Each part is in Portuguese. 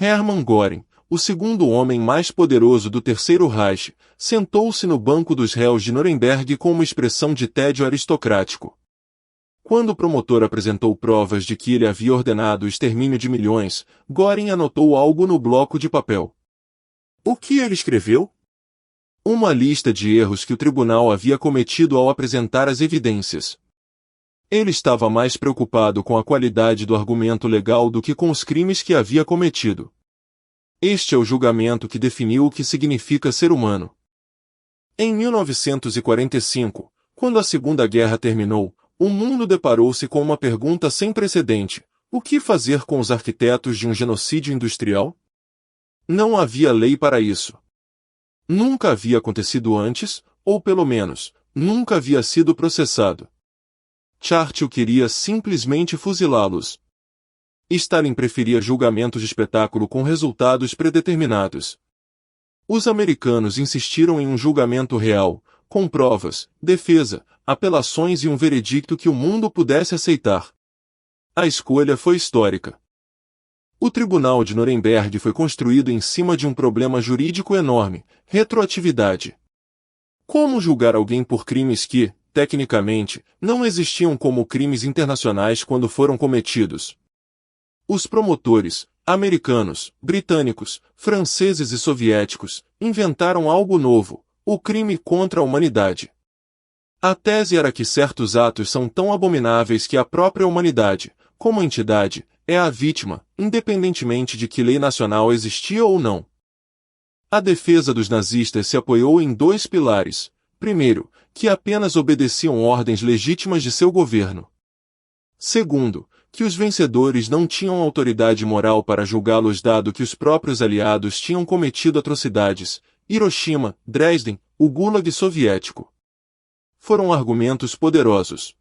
Hermann Göring, o segundo homem mais poderoso do Terceiro Reich, sentou-se no banco dos réus de Nuremberg com uma expressão de tédio aristocrático. Quando o promotor apresentou provas de que ele havia ordenado o extermínio de milhões, Göring anotou algo no bloco de papel. O que ele escreveu? Uma lista de erros que o tribunal havia cometido ao apresentar as evidências. Ele estava mais preocupado com a qualidade do argumento legal do que com os crimes que havia cometido. Este é o julgamento que definiu o que significa ser humano. Em 1945, quando a Segunda Guerra terminou, o mundo deparou-se com uma pergunta sem precedente: o que fazer com os arquitetos de um genocídio industrial? Não havia lei para isso. Nunca havia acontecido antes, ou pelo menos, nunca havia sido processado. Churchill queria simplesmente fuzilá-los. Stalin preferia julgamentos de espetáculo com resultados predeterminados. Os americanos insistiram em um julgamento real, com provas, defesa, apelações e um veredicto que o mundo pudesse aceitar. A escolha foi histórica. O Tribunal de Nuremberg foi construído em cima de um problema jurídico enorme: retroatividade. Como julgar alguém por crimes que, tecnicamente, não existiam como crimes internacionais quando foram cometidos? Os promotores, americanos, britânicos, franceses e soviéticos, inventaram algo novo: o crime contra a humanidade. A tese era que certos atos são tão abomináveis que a própria humanidade, como entidade, é a vítima, independentemente de que lei nacional existia ou não. A defesa dos nazistas se apoiou em dois pilares: primeiro, que apenas obedeciam ordens legítimas de seu governo. Segundo, que os vencedores não tinham autoridade moral para julgá-los dado que os próprios aliados tinham cometido atrocidades: Hiroshima, Dresden, o Gulag soviético. Foram argumentos poderosos.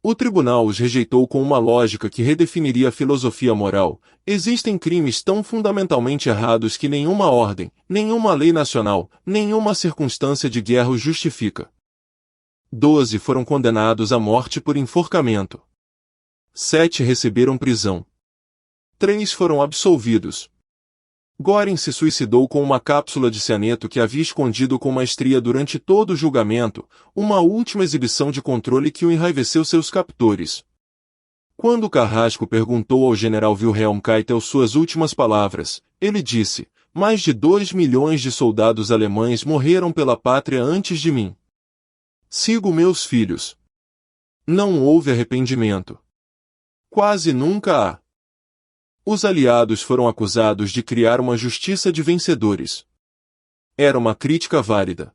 O tribunal os rejeitou com uma lógica que redefiniria a filosofia moral: existem crimes tão fundamentalmente errados que nenhuma ordem, nenhuma lei nacional, nenhuma circunstância de guerra os justifica. 12 foram condenados à morte por enforcamento. 7 receberam prisão. 3 foram absolvidos. Göring se suicidou com uma cápsula de cianeto que havia escondido com maestria durante todo o julgamento, uma última exibição de controle que o enraiveceu seus captores. Quando Carrasco perguntou ao general Wilhelm Keitel suas últimas palavras, ele disse: mais de 2 milhões de soldados alemães morreram pela pátria antes de mim. Sigo meus filhos. Não houve arrependimento. Quase nunca há. Os aliados foram acusados de criar uma justiça de vencedores. Era uma crítica válida.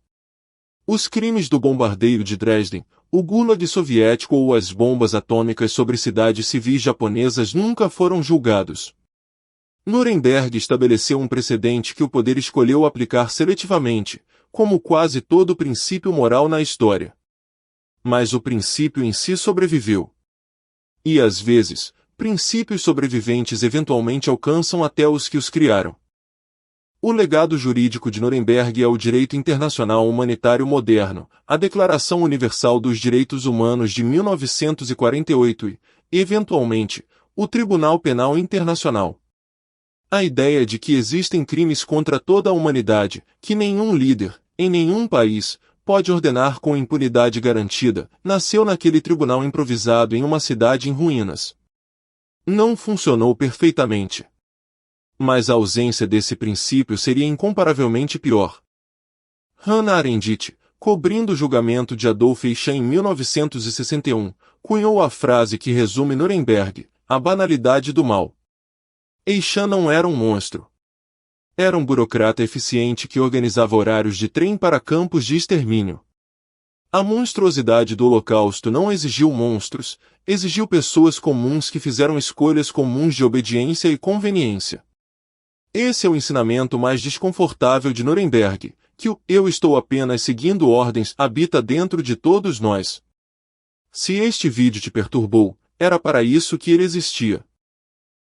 Os crimes do bombardeio de Dresden, o Gulag soviético ou as bombas atômicas sobre cidades civis japonesas nunca foram julgados. Nuremberg estabeleceu um precedente que o poder escolheu aplicar seletivamente, como quase todo princípio moral na história. Mas o princípio em si sobreviveu. E às vezes, princípios sobreviventes eventualmente alcançam até os que os criaram. O legado jurídico de Nuremberg é o direito internacional humanitário moderno, a Declaração Universal dos Direitos Humanos de 1948 e, eventualmente, o Tribunal Penal Internacional. A ideia de que existem crimes contra toda a humanidade, que nenhum líder, em nenhum país, pode ordenar com impunidade garantida, nasceu naquele tribunal improvisado em uma cidade em ruínas. Não funcionou perfeitamente. Mas a ausência desse princípio seria incomparavelmente pior. Hannah Arendt, cobrindo o julgamento de Adolf Eichmann em 1961, cunhou a frase que resume Nuremberg: a banalidade do mal. Eichmann não era um monstro. Era um burocrata eficiente que organizava horários de trem para campos de extermínio. A monstruosidade do Holocausto não exigiu monstros, exigiu pessoas comuns que fizeram escolhas comuns de obediência e conveniência. Esse é o ensinamento mais desconfortável de Nuremberg, que o "eu estou apenas seguindo ordens" habita dentro de todos nós. Se este vídeo te perturbou, era para isso que ele existia.